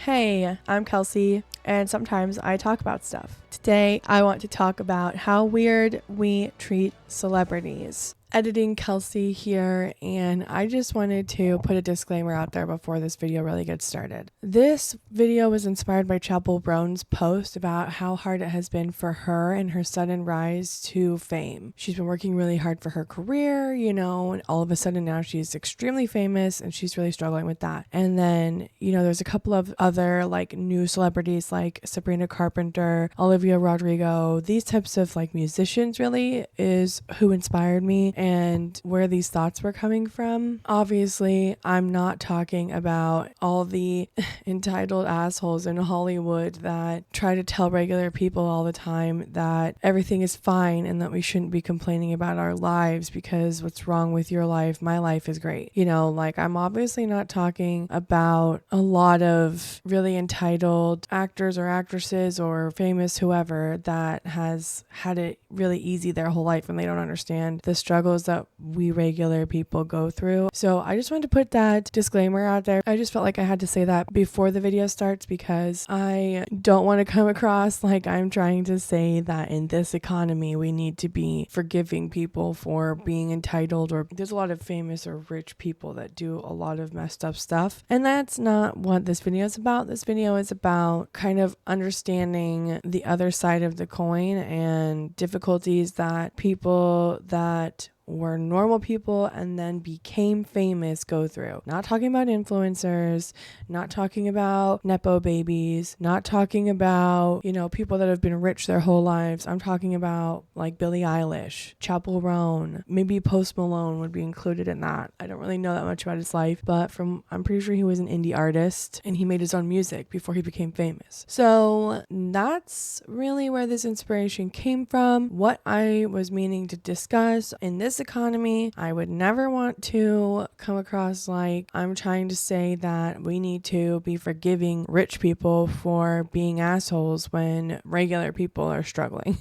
Hey, I'm Kelsey, and sometimes I talk about stuff. Today, I want to talk about how weird we treat celebrities. Editing Kelsey here, and I just wanted to put a disclaimer out there before this video really gets started. This video was inspired by Chapell Roan's post about how hard it has been for her and her sudden rise to fame. She's been working really hard for her career, and all of a sudden now she's extremely famous and she's really struggling with that. And then, there's a couple of other new celebrities like Sabrina Carpenter, Olivia Rodrigo, these types of musicians really is who inspired me and where these thoughts were coming from. Obviously, I'm not talking about all the entitled assholes in Hollywood that try to tell regular people all the time that everything is fine and that we shouldn't be complaining about our lives because what's wrong with your life? My life is great. I'm obviously not talking about a lot of really entitled actors or actresses or famous whoever that has had it really easy their whole life and they don't understand the struggles that we regular people go through. So I just wanted to put that disclaimer out there. I just felt like I had to say that before the video starts because I don't want to come across like I'm trying to say that in this economy we need to be forgiving people for being entitled, or there's a lot of famous or rich people that do a lot of messed up stuff. And that's not what this video is about. This video is about kind of understanding the other side of the coin and difficulties that people that were normal people and then became famous go through. Not talking about influencers, not talking about Nepo babies, not talking about, people that have been rich their whole lives. I'm talking about like Billie Eilish, Chapell Roan, maybe Post Malone would be included in that. I don't really know that much about his life, but I'm pretty sure he was an indie artist and he made his own music before he became famous. So that's really where this inspiration came from. What I was meaning to discuss in this economy, I would never want to come across like I'm trying to say that we need to be forgiving rich people for being assholes when regular people are struggling.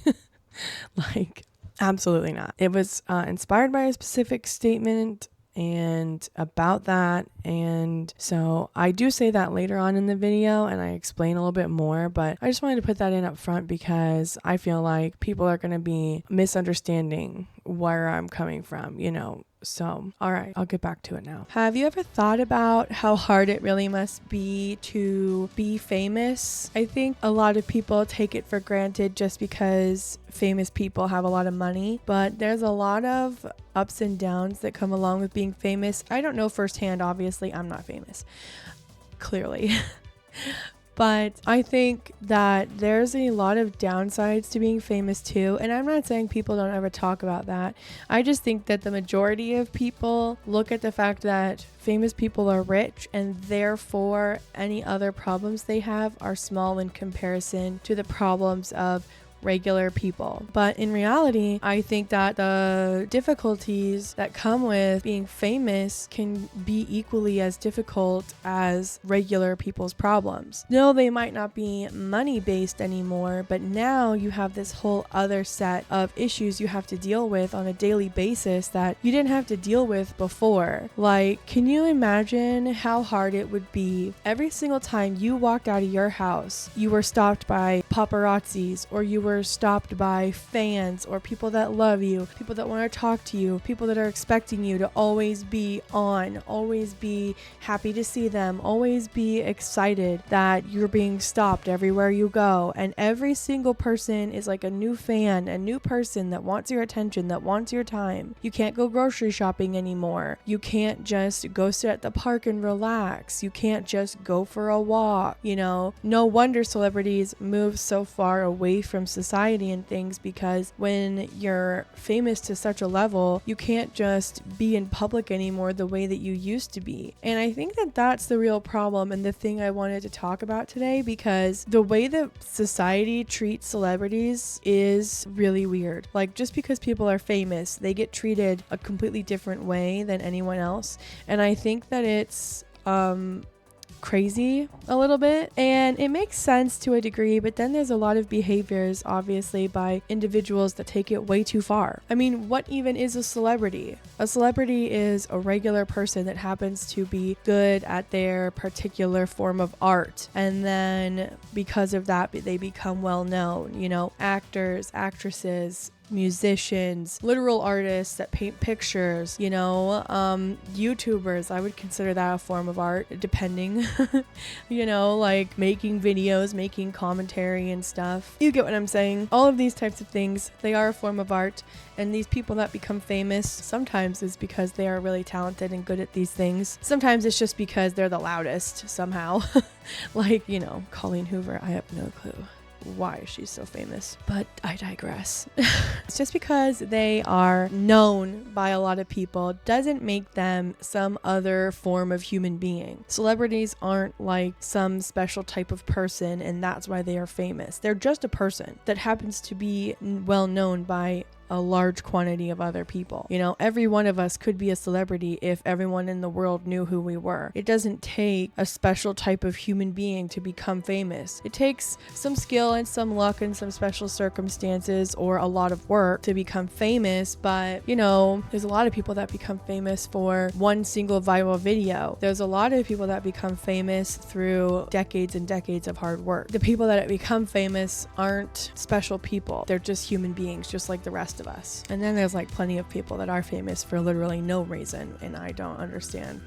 Absolutely not. It was inspired by a specific statement and about that, and so I do say that later on in the video and I explain a little bit more, but I just wanted to put that in up front because I feel like people are going to be misunderstanding where I'm coming from, So, all right, I'll get back to it now. Have you ever thought about how hard it really must be to be famous? I think a lot of people take it for granted just because famous people have a lot of money, but there's a lot of ups and downs that come along with being famous. I don't know firsthand, obviously, I'm not famous, clearly. But I think that there's a lot of downsides to being famous too. And I'm not saying people don't ever talk about that. I just think that the majority of people look at the fact that famous people are rich and therefore any other problems they have are small in comparison to the problems of regular people. But in reality, I think that the difficulties that come with being famous can be equally as difficult as regular people's problems. No, they might not be money based anymore, but now you have this whole other set of issues you have to deal with on a daily basis that you didn't have to deal with before. Can you imagine how hard it would be every single time you walked out of your house, you were stopped by paparazzis, or you were stopped by fans or people that love you, people that want to talk to you, people that are expecting you to always be on, always be happy to see them, always be excited that you're being stopped everywhere you go. And every single person is like a new fan, a new person that wants your attention, that wants your time. You can't go grocery shopping anymore. You can't just go sit at the park and relax. You can't just go for a walk. No wonder celebrities move so far away from society and things, because when you're famous to such a level, you can't just be in public anymore the way that you used to be. And I think that that's the real problem and the thing I wanted to talk about today, because the way that society treats celebrities is really weird. Just because people are famous, they get treated a completely different way than anyone else. And I think that it's crazy a little bit, and it makes sense to a degree, but then there's a lot of behaviors, obviously, by individuals that take it way too far. I mean, what even is a celebrity? A celebrity is a regular person that happens to be good at their particular form of art, and then because of that, they become well known. You know, actors, actresses, musicians, literal artists that paint pictures, you know, YouTubers. I would consider that a form of art, depending, you know, like making videos, making commentary and stuff. You get what I'm saying? All of these types of things, they are a form of art. And these people that become famous sometimes is because they are really talented and good at these things. Sometimes it's just because they're the loudest somehow. Like, you know, Colleen Hoover, I have no clue why she's so famous, but I digress. It's just because they are known by a lot of people doesn't make them some other form of human being. Celebrities aren't like some special type of person and that's why they are famous. They're just a person that happens to be well known by a large quantity of other people. You know, every one of us could be a celebrity if everyone in the world knew who we were. It doesn't take a special type of human being to become famous. It takes some skill and some luck and some special circumstances or a lot of work to become famous, but you know, there's a lot of people that become famous for one single viral video. There's a lot of people that become famous through decades and decades of hard work. The people that become famous aren't special people. They're just human beings, just like the rest of us. And then there's like plenty of people that are famous for literally no reason, and I don't understand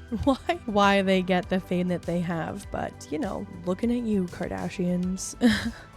why they get the fame that they have. But you know, looking at you, Kardashians.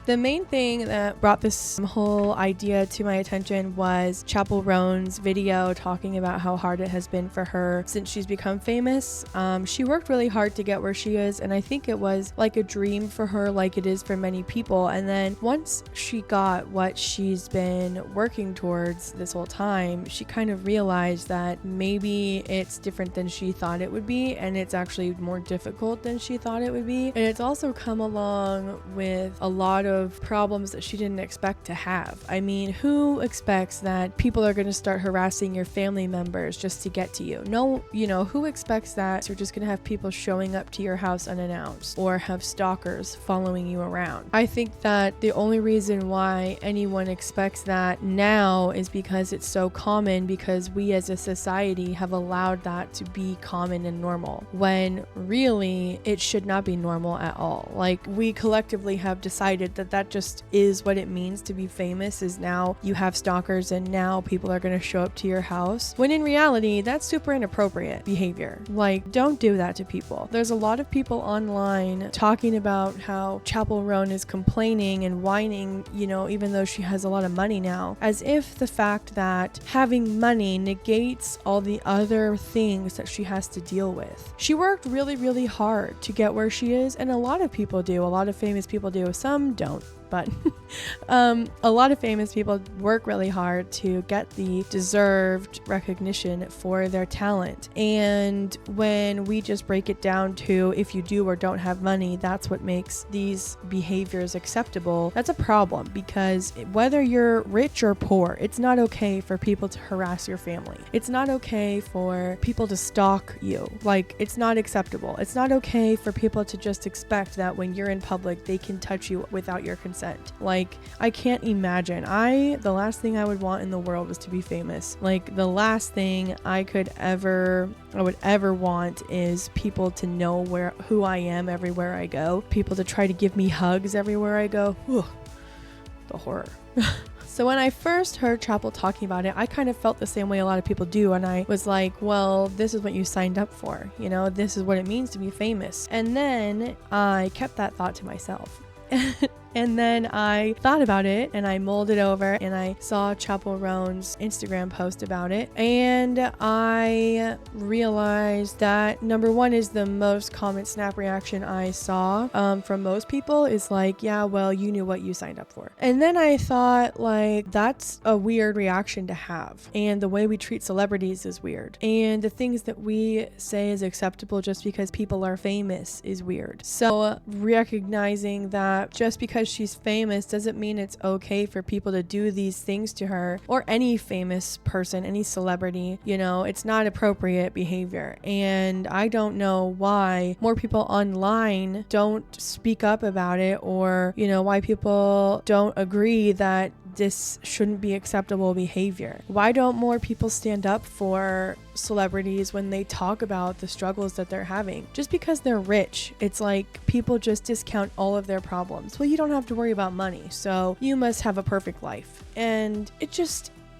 The main thing that brought this whole idea to my attention was Chapell Roan's video talking about how hard it has been for her since she's become famous. She worked really hard to get where she is, and I think it was like a dream for her, like it is for many people. And then once she got what she's been working towards this whole time, she kind of realized that maybe it's different than she thought it would be, and it's actually more difficult than she thought it would be. And it's also come along with a lot of problems that she didn't expect to have. I mean, who expects that people are going to start harassing your family members just to get to you? No, you know, who expects that you're just going to have people showing up to your house unannounced or have stalkers following you around? I think that the only reason why anyone expects that now is because it's so common, because we as a society have allowed that to be common and normal, when really it should not be normal at all. Like, we collectively have decided that just is what it means to be famous, is now you have stalkers and now people are going to show up to your house, when in reality that's super inappropriate behavior. Like, don't do that to people. There's a lot of people online talking about how Chapell Roan is complaining and whining, you know, even though she has a lot of money now, as if the fact that having money negates all the other things that she has to deal with. She worked really, really hard to get where she is, and a lot of people do. A lot of famous people do. Some don't. But a lot of famous people work really hard to get the deserved recognition for their talent. And when we just break it down to if you do or don't have money, that's what makes these behaviors acceptable, that's a problem. Because whether you're rich or poor, it's not okay for people to harass your family. It's not okay for people to stalk you. Like, it's not acceptable. It's not okay for people to just expect that when you're in public, they can touch you without your consent. Like, I can't imagine. The last thing I would want in the world was to be famous. Like, the last thing I would ever want is people to know who I am everywhere I go. People to try to give me hugs everywhere I go. Whew, the horror. So when I first heard Chapell talking about it, I kind of felt the same way a lot of people do. And I was like, well, this is what you signed up for. You know, this is what it means to be famous. And then I kept that thought to myself. And then I thought about it and I mulled it over and I saw Chapell Roan's Instagram post about it. And I realized that number one is the most common snap reaction I saw from most people is like, yeah, well, you knew what you signed up for. And then I thought, like, that's a weird reaction to have. And the way we treat celebrities is weird. And the things that we say is acceptable just because people are famous is weird. So recognizing that just because because she's famous doesn't mean it's okay for people to do these things to her, or any famous person, any celebrity. It's not appropriate behavior. And I don't know why more people online don't speak up about it, or why people don't agree that this shouldn't be acceptable behavior. Why don't more people stand up for celebrities when they talk about the struggles that they're having? Just because they're rich, it's like people just discount all of their problems. Well, you don't have to worry about money, so you must have a perfect life. And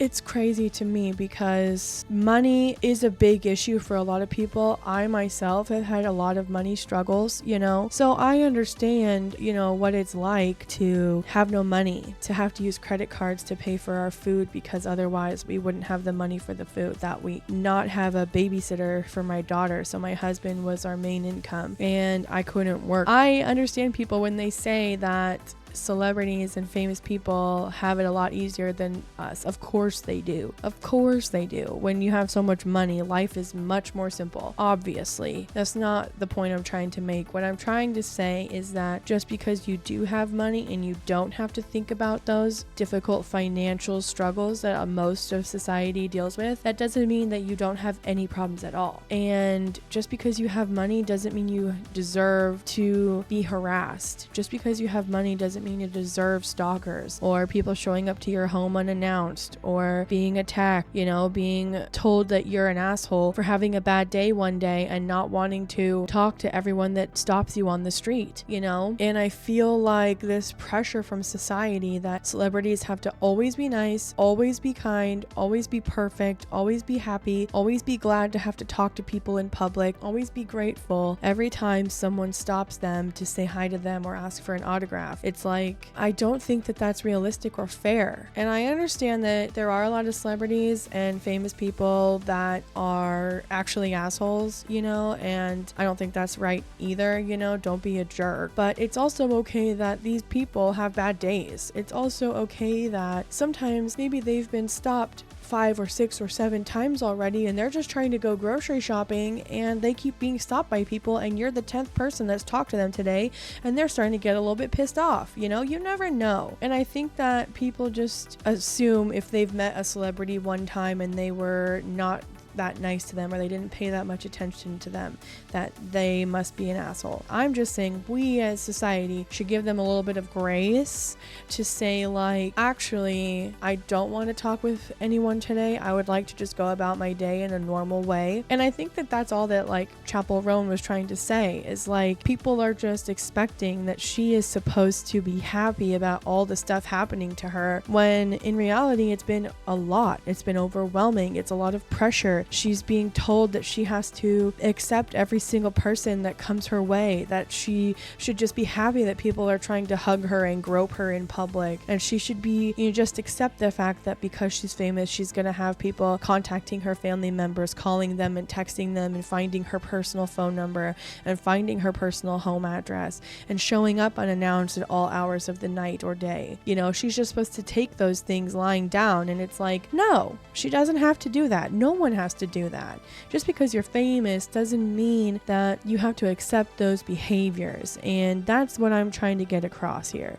it's crazy to me because money is a big issue for a lot of people. I myself have had a lot of money struggles, so I understand, what it's like to have no money, to have to use credit cards to pay for our food because otherwise we wouldn't have the money for the food that week. Not have a babysitter for my daughter, so my husband was our main income and I couldn't work. I understand people when they say that celebrities and famous people have it a lot easier than us. Of course they do. Of course they do. When you have so much money, life is much more simple. Obviously, that's not the point I'm trying to make. What I'm trying to say is that just because you do have money and you don't have to think about those difficult financial struggles that most of society deals with, that doesn't mean that you don't have any problems at all. And just because you have money doesn't mean you deserve to be harassed. Just because you have money doesn't mean you deserve stalkers or people showing up to your home unannounced or being attacked, being told that you're an asshole for having a bad day one day and not wanting to talk to everyone that stops you on the street, And I feel like this pressure from society that celebrities have to always be nice, always be kind, always be perfect, always be happy, always be glad to have to talk to people in public, always be grateful every time someone stops them to say hi to them or ask for an autograph. It's like, I don't think that that's realistic or fair. And I understand that there are a lot of celebrities and famous people that are actually assholes, and I don't think that's right either, don't be a jerk. But it's also okay that these people have bad days. It's also okay that sometimes maybe they've been stopped 5 or 6 or 7 times already and they're just trying to go grocery shopping and they keep being stopped by people and you're the 10th person that's talked to them today and they're starting to get a little bit pissed off. You never know. And I think that people just assume if they've met a celebrity one time and they were not that nice to them or they didn't pay that much attention to them, that they must be an asshole. I'm just saying we as society should give them a little bit of grace to say, like, actually, I don't want to talk with anyone today. I would like to just go about my day in a normal way. And I think that that's all that, like, Chapell Roan was trying to say is, like, people are just expecting that she is supposed to be happy about all the stuff happening to her, when in reality it's been a lot. It's been overwhelming. It's a lot of pressure. She's being told that she has to accept every single person that comes her way, that she should just be happy that people are trying to hug her and grope her in public, and she should be, just accept the fact that because she's famous, she's gonna have people contacting her family members, calling them and texting them and finding her personal phone number and finding her personal home address and showing up unannounced at all hours of the night or day. She's just supposed to take those things lying down, and it's like, no, she doesn't have to do that. No one has to do that. Just because you're famous doesn't mean that you have to accept those behaviors, and that's what I'm trying to get across here.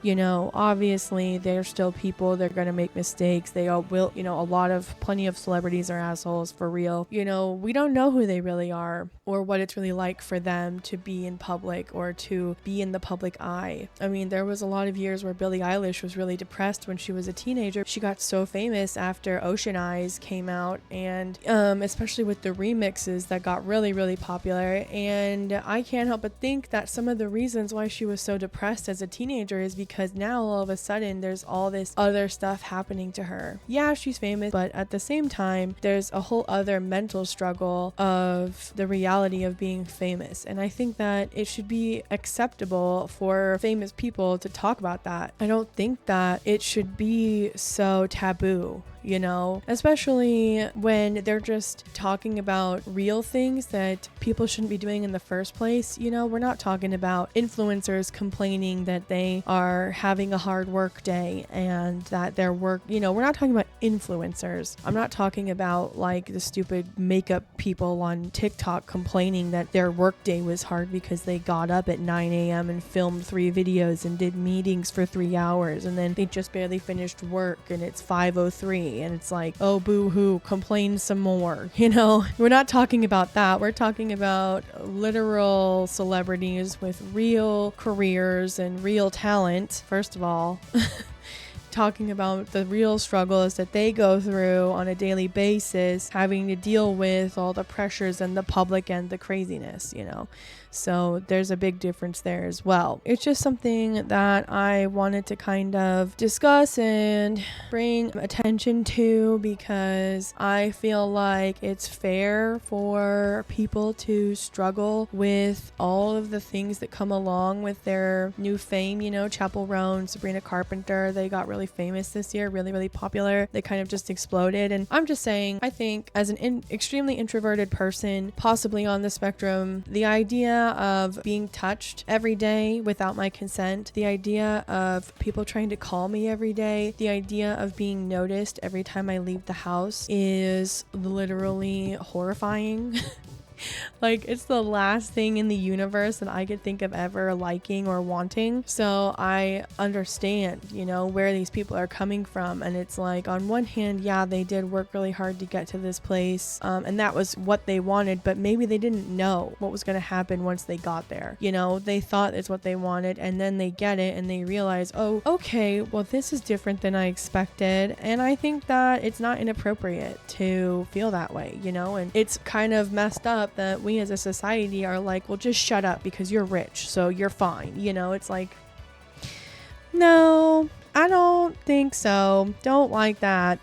Obviously they're still people, they're gonna make mistakes, they all will, plenty of celebrities are assholes for real. We don't know who they really are or what it's really like for them to be in public or to be in the public eye. I mean, there was a lot of years where Billie Eilish was really depressed when she was a teenager. She got so famous after Ocean Eyes came out, and especially with the remixes that got really, really popular. And I can't help but think that some of the reasons why she was so depressed as a teenager is because now all of a sudden there's all this other stuff happening to her. Yeah, she's famous, but at the same time, there's a whole other mental struggle of the reality of being famous. And I think that it should be acceptable for famous people to talk about that. I don't think that it should be so taboo. you know, especially when they're just talking about real things that people shouldn't be doing in the first place. You know, we're not talking about influencers complaining that they are having a hard work day and that their work, you know, we're not talking about influencers. I'm not talking about like the stupid makeup people on TikTok complaining that their work day was hard because they got up at 9 a.m. and filmed 3 videos and did meetings for 3 hours and then they just barely finished work and it's 5:03 and it's like, oh, boo-hoo, complain some more. You know, we're not talking about that. We're talking about literal celebrities with real careers and real talent, first of all. Talking about the real struggles that they go through on a daily basis, having to deal with all the pressures and the public and the craziness, you know. So there's a big difference there as well. It's just something that I wanted to kind of discuss and bring attention to because I feel like it's fair for people to struggle with all of the things that come along with their new fame. You know, Chapell Roan, Sabrina Carpenter, they got really famous this year, really, really popular. They kind of just exploded. And I'm just saying, I think as an extremely introverted person, possibly on the spectrum, the idea of being touched every day without my consent, the idea of people trying to call me every day, the idea of being noticed every time I leave the house is literally horrifying. Like, it's the last thing in the universe that I could think of ever liking or wanting. So I understand, you know, where these people are coming from. And it's like, on one hand, yeah, they did work really hard to get to this place. And that was what they wanted, but maybe they didn't know what was going to happen once they got there. You know, they thought it's what they wanted and then they get it and they realize, oh, okay, well, this is different than I expected. And I think that it's not inappropriate to feel that way, you know, and it's kind of messed up that we as a society are like, well, just shut up because you're rich, so you're fine. You know, it's like, no, I don't think so. Don't like that.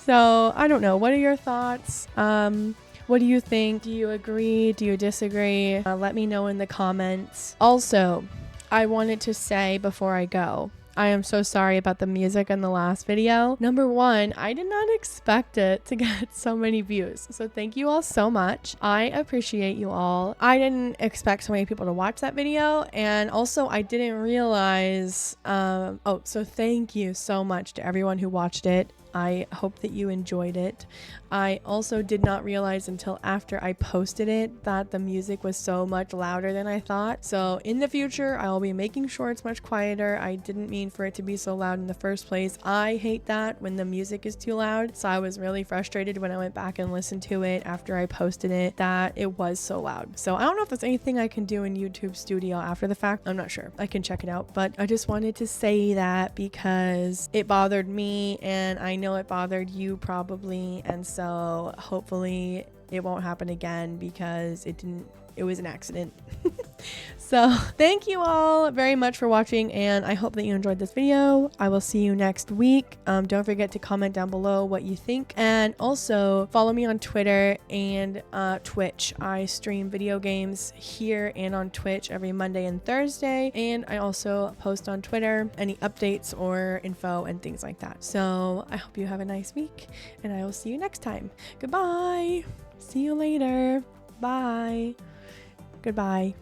So I don't know. What are your thoughts? What do you think? Do you agree? Do you disagree? Let me know in the comments. Also, I wanted to say before I go, I am so sorry about the music in the last video. Number one, I did not expect it to get so many views. So thank you all so much. I appreciate you all. I didn't expect so many people to watch that video. And also I didn't realize, so thank you so much to everyone who watched it. I hope that you enjoyed it. I also did not realize until after I posted it that the music was so much louder than I thought. So in the future, I will be making sure it's much quieter. I didn't mean for it to be so loud in the first place. I hate that when the music is too loud. So I was really frustrated when I went back and listened to it after I posted it that it was so loud. So I don't know if there's anything I can do in YouTube Studio after the fact. I'm not sure. I can check it out. But I just wanted to say that because it bothered me and I know it bothered you probably, and so hopefully it won't happen again because it was an accident. So thank you all very much for watching and I hope that you enjoyed this video. I will see you next week. Don't forget to comment down below what you think and also follow me on Twitter and Twitch. I stream video games here and on Twitch every Monday and Thursday, and I also post on Twitter any updates or info and things like that. So I hope you have a nice week and I will see you next time. Goodbye. See you later. Bye. Goodbye.